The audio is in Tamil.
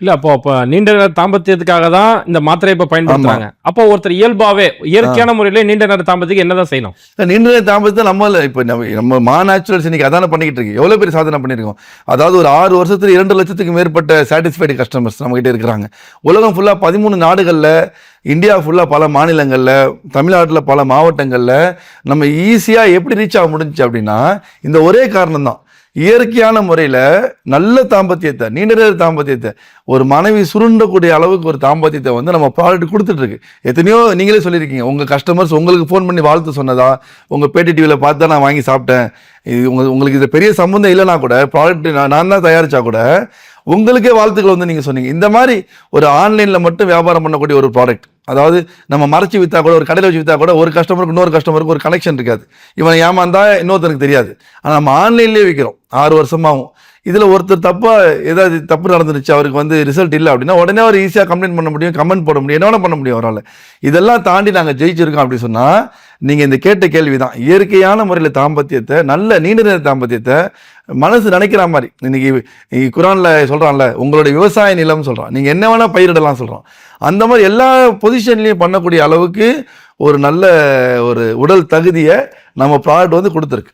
இல்ல அப்போ நீண்ட நேர தாம்பத்தியத்துக்காக தான் இந்த மாத்திரையை இப்ப பயன்படுத்துறாங்க. அப்போ ஒருத்தர் இயல்பாவே இயற்கையான முறையில நீண்ட நேர தாம்பத்தியத்துக்கு என்னதான் செய்யணும்? நீண்ட நேர தாம்பத்தியத்தை நம்ம மா நேச்சுரல்ஸ் இன்னைக்கு அதான பண்ணிக்கிட்டு இருக்கு. எவ்வளவு பேர் சாதனை பண்ணியிருக்கோம். அதாவது ஒரு 6 வருஷத்துல 2 லட்சத்துக்கு மேற்பட்ட சாட்டிஸ்ஃபைடு கஸ்டமர்ஸ் நம்ம கிட்ட இருக்கிறாங்க. உலகம் ஃபுல்லா 13 நாடுகள்ல, இந்தியா ஃபுல்லா பல மாநிலங்கள்ல, தமிழ்நாட்டில் பல மாவட்டங்கள்ல நம்ம ஈஸியா எப்படி ரீச் ஆக முடிஞ்சுச்சு அப்படின்னா இந்த ஒரே காரணம் தான். இயற்கையான முறையில் நல்ல தாம்பத்தியத்தை, நீண்ட நேர தாம்பத்தியத்தை, ஒரு மனைவி சுருண்டக்கூடிய அளவுக்கு ஒரு தாம்பத்தியத்தை வந்து நம்ம ப்ராடக்ட் கொடுத்துட்ருக்கு. எத்தனையோ நீங்களே சொல்லியிருக்கீங்க, உங்கள் கஸ்டமர்ஸ் உங்களுக்கு ஃபோன் பண்ணி வாழ்த்து சொன்னதா, உங்கள் பேட்டி டிவியில் பார்த்து தான் நான் வாங்கி சாப்பிட்டேன், இது உங்களுக்கு இது பெரிய சம்மந்தம் இல்லைனா கூட ப்ராடக்ட் நான் தான் தயாரித்தா கூட உங்களுக்கே வாழ்த்துக்கள் வந்து நீங்கள் சொன்னீங்க. இந்த மாதிரி ஒரு ஆன்லைனில் மட்டும் வியாபாரம் பண்ணக்கூடிய ஒரு ப்ராடக்ட், அதாவது நம்ம மறைச்சி விற்றா கூட, ஒரு கடையில் வச்சு விற்றா கூட ஒரு கஸ்டமருக்கு இன்னொரு கஸ்டமருக்கு ஒரு கனெக்ஷன் இருக்காது. இவன் ஏமாந்தா இன்னொருத்தருக்கு தெரியாது. ஆனால் நம்ம ஆன்லைன்லேயே விற்கிறோம் 6 வருஷமாகவும். இதில் ஒருத்தர் ஏதாவது தப்பு நடந்துருச்சு, அவருக்கு வந்து ரிசல்ட் இல்லை அப்படின்னா உடனே அவர் ஈஸியாக கம்ப்ளைண்ட் பண்ண முடியும், கமெண்ட் போட முடியும், என்ன பண்ண முடியும் அவரால். இதெல்லாம் தாண்டி நாங்கள் ஜெயிச்சிருக்கோம் அப்படின்னு சொன்னால் நீங்கள் இந்த கேட்ட கேள்வி தான். இயற்கையான முறையில் தாம்பத்தியத்தை, நல்ல நீண்ட நேர தாம்பத்தியத்தை மனசு நினைக்கிற மாதிரி, இன்னைக்கு குரான்ல சொல்கிறான்ல, உங்களுடைய விவசாய நிலம் சொல்கிறான், நீங்கள் என்ன வேணால் பயிரிடலாம் சொல்கிறோம். அந்த மாதிரி எல்லா பொசிஷன்லையும் பண்ணக்கூடிய அளவுக்கு ஒரு நல்ல ஒரு உடல் தகுதியை நம்ம ப்ராடக்ட் வந்து கொடுத்துருக்கு.